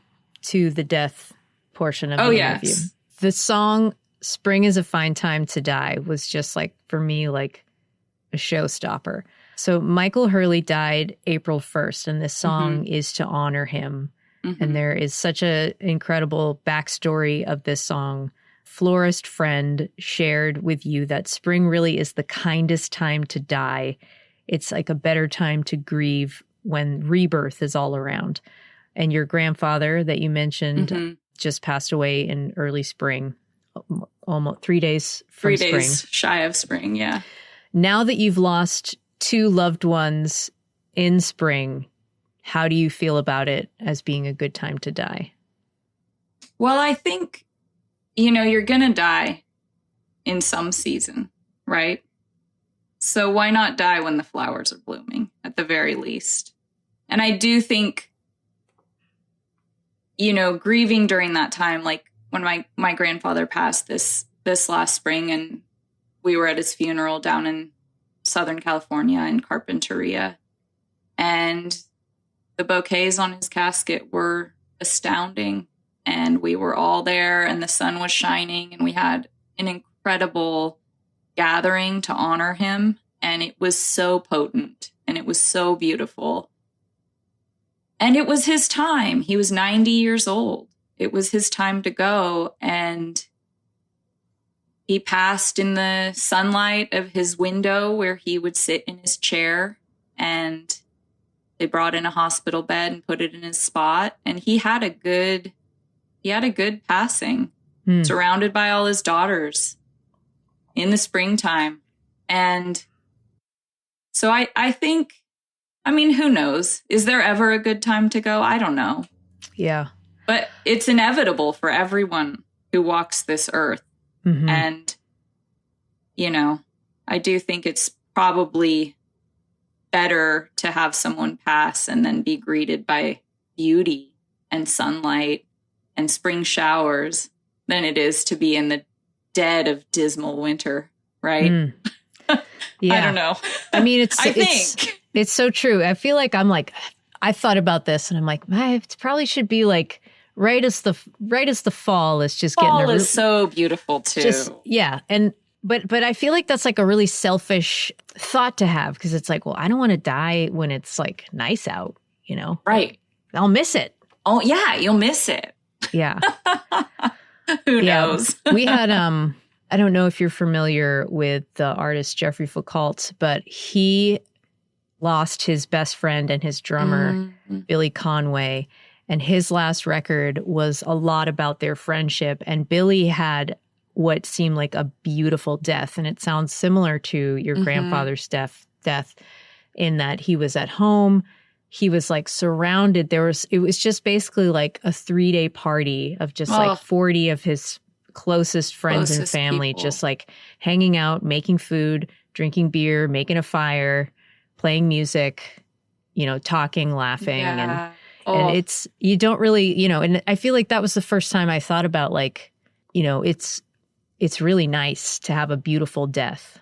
to the death portion of the interview. The song Spring is a Fine Time to Die was just like, for me, like a showstopper. So Michael Hurley died April 1st, and this song is to honor him. And there is such an incredible backstory of this song. Florist friend shared with you that spring really is the kindest time to die. It's like a better time to grieve when rebirth is all around. And your grandfather that you mentioned just passed away in early spring, almost 3 days from spring. 3 days shy of spring, yeah. Now that you've lost two loved ones in spring, how do you feel about it as being a good time to die? Well, I think, you know, you're going to die in some season, right? So why not die when the flowers are blooming at the very least? And I do think, you know, grieving during that time, like when my grandfather passed this last spring and we were at his funeral down in Southern California in Carpinteria, and the bouquets on his casket were astounding, and we were all there and the sun was shining and we had an incredible gathering to honor him. And it was so potent and it was so beautiful. And it was his time. He was 90 years old. It was his time to go. And he passed in the sunlight of his window where he would sit in his chair, and they brought in a hospital bed and put it in his spot. And he had a good passing, surrounded by all his daughters in the springtime. And so I think, I mean, who knows? Is there ever a good time to go? I don't know. Yeah. But it's inevitable for everyone who walks this earth. And, you know, I do think it's probably better to have someone pass and then be greeted by beauty and sunlight and spring showers than it is to be in the dead of dismal winter, right? Yeah. I don't know. I mean, it's so true. I feel like I thought about this and I'm like, it probably should be like right as the fall is just fall getting is so beautiful too. But I feel like that's like a really selfish thought to have, because it's like, well, I don't want to die when it's like nice out, you know? Right. I'll miss it. Oh yeah, you'll miss it. Yeah. Who knows? We had I don't know if you're familiar with the artist Jeffrey Foucault, but he lost his best friend and his drummer, Billy Conway. And his last record was a lot about their friendship. And Billy had what seemed like a beautiful death. And it sounds similar to your grandfather's death in that he was at home. He was like surrounded. It was just basically like a 3-day party of just like 40 of his closest friends and family, people. Just like hanging out, making food, drinking beer, making a fire, playing music, you know, talking, laughing. Yeah. And it's, you don't really, you know, and I feel like that was the first time I thought about like, you know, it's really nice to have a beautiful death.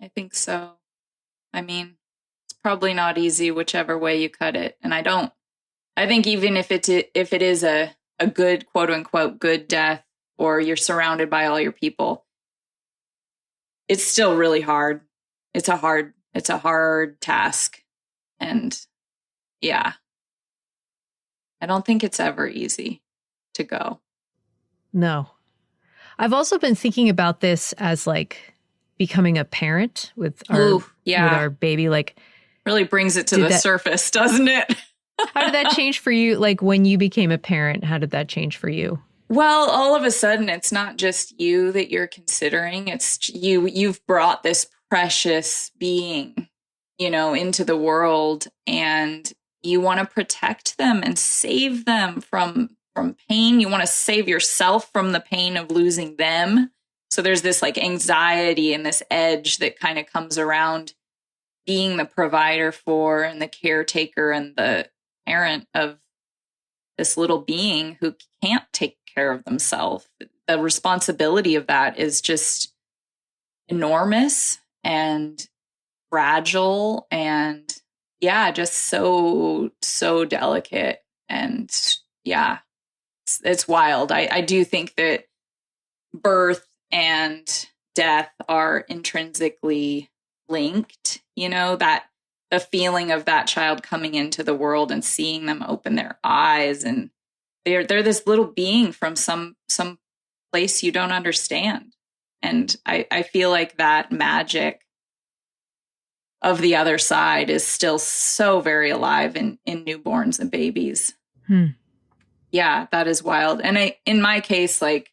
I think so. I mean, it's probably not easy whichever way you cut it. And I think even if it is a good, quote unquote, good death, or you're surrounded by all your people, it's still really hard. It's a hard task. And yeah, I don't think it's ever easy to go. No. I've also been thinking about this as like becoming a parent with our baby. Like, really brings it to the surface, doesn't it? How did that change for you? Like when you became a parent, how did that change for you? Well, all of a sudden, it's not just you that you're considering. It's you've brought this precious being, you know, into the world, and you want to protect them and save them from pain. You want to save yourself from the pain of losing them. So there's this like anxiety and this edge that kind of comes around being the provider for and the caretaker and the parent of this little being who can't take care of themselves. The responsibility of that is just enormous and fragile and just so delicate. And it's wild. I do think that birth and death are intrinsically linked, you know, that the feeling of that child coming into the world and seeing them open their eyes, and they're this little being from some place you don't understand. And I feel like that magic of the other side is still so very alive in newborns and babies. Yeah, that is wild. And in my case, like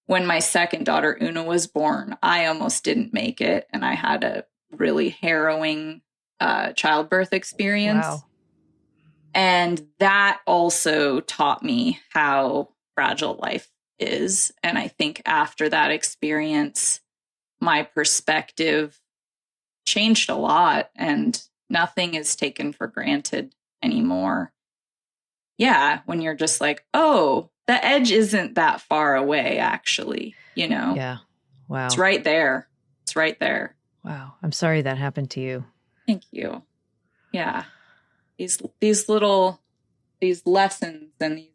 when my second daughter, Una, was born, I almost didn't make it. And I had a really harrowing childbirth experience. Wow. And that also taught me how fragile life is. And I think after that experience, my perspective changed a lot, and nothing is taken for granted anymore. Yeah, when you're just like, oh, the edge isn't that far away, actually, you know? Yeah. Wow. It's right there. It's right there. Wow. I'm sorry that happened to you. Thank you. Yeah. These lessons and these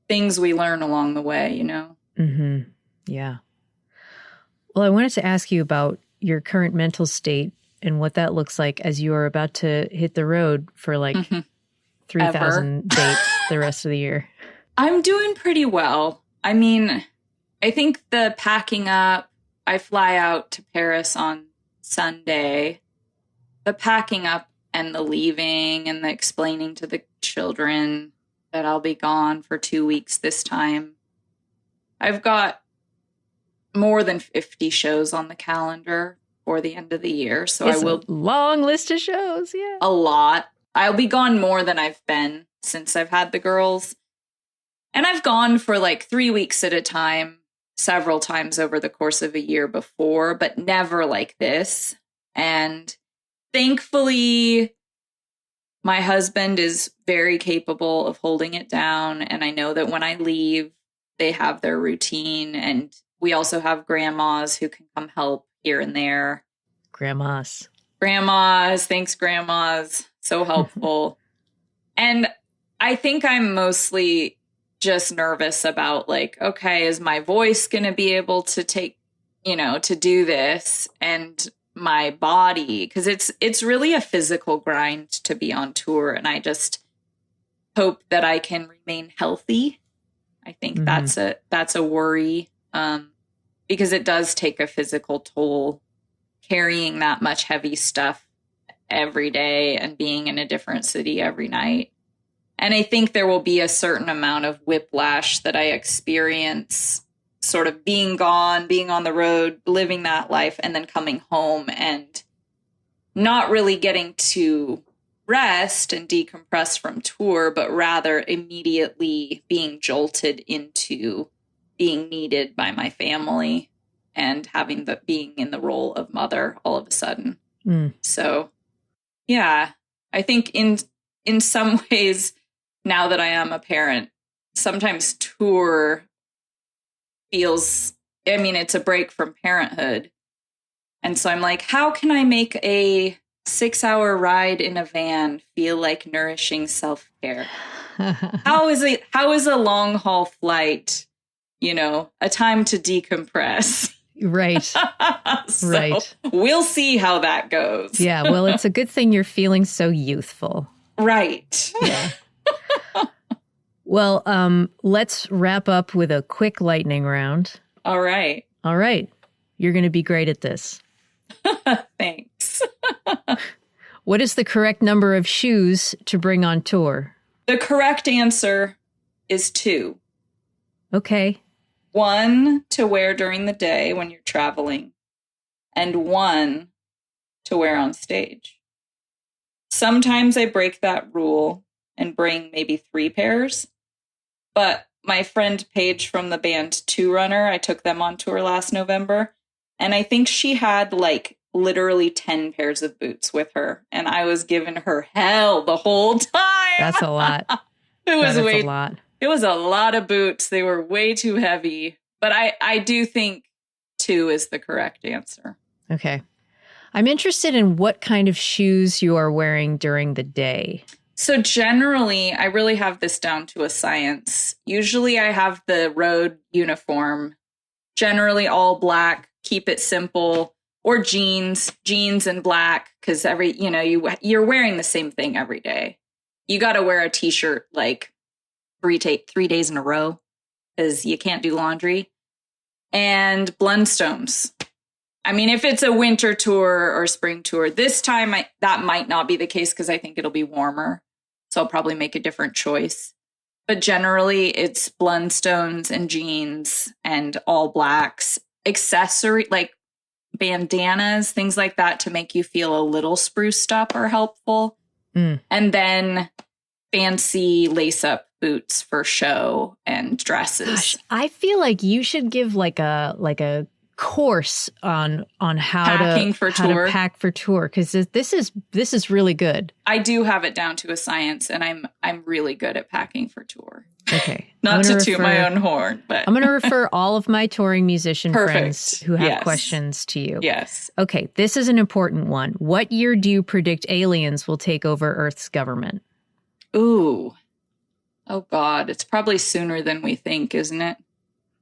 things we learn along the way, you know? Mm-hmm. Yeah. Well, I wanted to ask you about your current mental state and what that looks like as you are about to hit the road for like 3,000 dates the rest of the year. I'm doing pretty well. I mean, I think the packing up, I fly out to Paris on Sunday. The packing up and the leaving and the explaining to the children that I'll be gone for 2 weeks this time. I've got more than 50 shows on the calendar for the end of the year. So It's I will. A long list of shows. Yeah. A lot. I'll be gone more than I've been since I've had the girls. And I've gone for like 3 weeks at a time several times over the course of a year before, but never like this. And thankfully, my husband is very capable of holding it down. And I know that when I leave, they have their routine. And we also have grandmas who can come help here and there. Grandmas. Thanks, grandmas. So helpful. And I think I'm mostly just nervous about like, okay, is my voice going to be able to take, to do this, and my body, because it's really a physical grind to be on tour. And I just hope that I can remain healthy. I think that's a worry, because it does take a physical toll carrying that much heavy stuff every day and being in a different city every night. And I think there will be a certain amount of whiplash that I experience sort of being gone, being on the road, living that life, and then coming home and not really getting to rest and decompress from tour, but rather immediately being jolted into being needed by my family and being in the role of mother all of a sudden. So, yeah, I think in some ways, now that I am a parent, sometimes tour feels, it's a break from parenthood. And so I'm like, how can I make a 6-hour ride in a van feel like nourishing self-care? How is a long haul flight, a time to decompress? Right. So right. We'll see how that goes. Yeah. Well, it's a good thing you're feeling so youthful. Right. Yeah. Well, let's wrap up with a quick lightning round. All right. You're going to be great at this. Thanks. What is the correct number of shoes to bring on tour? The correct answer is 2. Okay. 1 to wear during the day when you're traveling, and 1 to wear on stage. Sometimes I break that rule and bring maybe 3 pairs. But my friend Paige from the band Two Runner, I took them on tour last November, and I think she had like literally 10 pairs of boots with her, and I was giving her hell the whole time. That's a lot. A lot. It was a lot of boots. They were way too heavy. But I do think 2 is the correct answer. Okay. I'm interested in what kind of shoes you are wearing during the day. So generally, I really have this down to a science. Usually I have the road uniform, generally all black, keep it simple, or jeans and black, because you're wearing the same thing every day. You got to wear a t-shirt like 3 days in a row because you can't do laundry. And Blundstones. If it's a winter tour or spring tour, this time that might not be the case because I think it'll be warmer. So I'll probably make a different choice. But generally, it's Blundstones and jeans and all blacks. Accessory, like bandanas, things like that to make you feel a little spruced up are helpful. And then fancy lace-up boots for show and dresses. Gosh, I feel like you should give like a course on how to pack for tour, because this is really good. I do have it down to a science, and I'm really good at packing for tour. Okay. Not to toot my own horn, but I'm going to refer all of my touring musician friends who have Yes. questions to you. Yes. Okay, this is an important one. What year do you predict aliens will take over Earth's government? Ooh. Oh, God. It's probably sooner than we think, isn't it?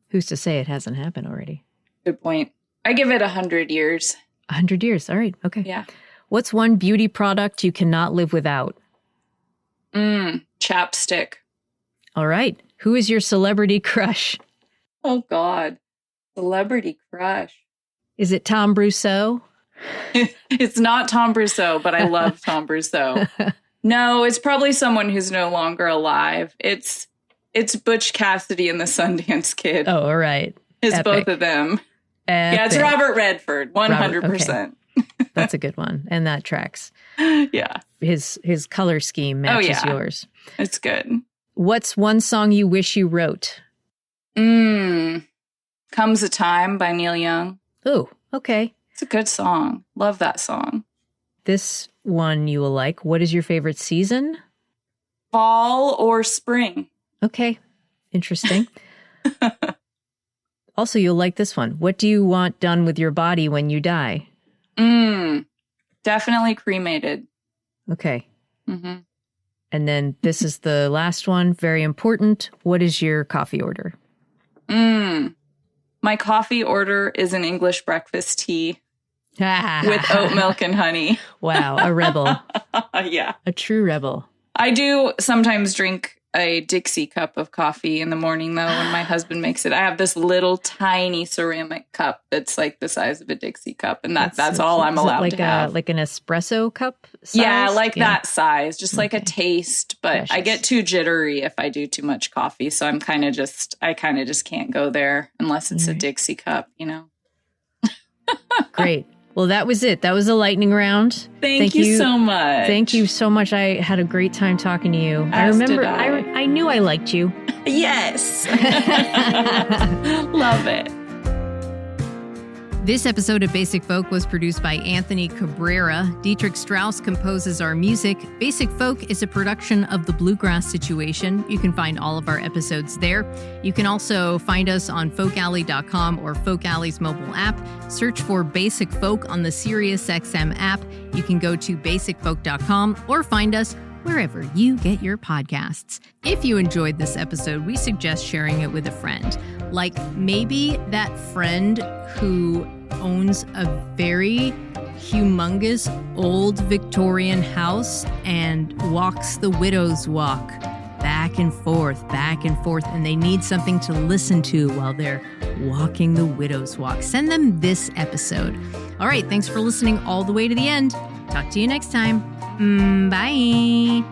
Who's to say it hasn't happened already? Good point. I give it 100 years. 100 years. All right. Okay. Yeah. What's one beauty product you cannot live without? Chapstick. All right. Who is your celebrity crush? Oh, God. Celebrity crush. Is it Tom Brousseau? It's not Tom Brousseau, but I love Tom Brousseau. No, it's probably someone who's no longer alive. It's Butch Cassidy and the Sundance Kid. Oh, all right. It's Epic. both of them. Epic. Yeah, it's Robert Redford, 100%. Okay. That's a good one. And that tracks. Yeah. His color scheme matches yours. It's good. What's one song you wish you wrote? I Comes a Time by Neil Young. Oh, okay. It's a good song. Love that song. This one you will like. What is your favorite season? Fall or spring. Okay. Interesting. Also, you'll like this one. What do you want done with your body when you die? Definitely cremated. Okay. Mm-hmm. And then this is the last one. Very important. What is your coffee order? My coffee order is an English breakfast tea with oat milk and honey. Wow. A rebel. Yeah. A true rebel. I do sometimes drink a Dixie cup of coffee in the morning, though, when my husband makes it. I have this little tiny ceramic cup that's like the size of a Dixie cup, and that's all I'm allowed to have. Like an espresso cup size? Yeah, that size, just like a taste. But Precious. I get too jittery if I do too much coffee, so I kind of just can't go there unless it's a Dixie cup, you know? Great. Well, that was it. That was a lightning round. Thank you so much. Thank you so much. I had a great time talking to you. As I remember, did I. I knew I liked you. Yes. Love it. This episode of Basic Folk was produced by Anthony Cabrera. Dietrich Strauss composes our music. Basic Folk is a production of The Bluegrass Situation. You can find all of our episodes there. You can also find us on folkalley.com or Folk Alley's mobile app. Search for Basic Folk on the SiriusXM app. You can go to basicfolk.com or find us wherever you get your podcasts. If you enjoyed this episode, we suggest sharing it with a friend. Like maybe that friend who owns a very humongous old Victorian house and walks the widow's walk back and forth, and they need something to listen to while they're walking the widow's walk. Send them this episode. All right, thanks for listening all the way to the end. Talk to you next time. Bye.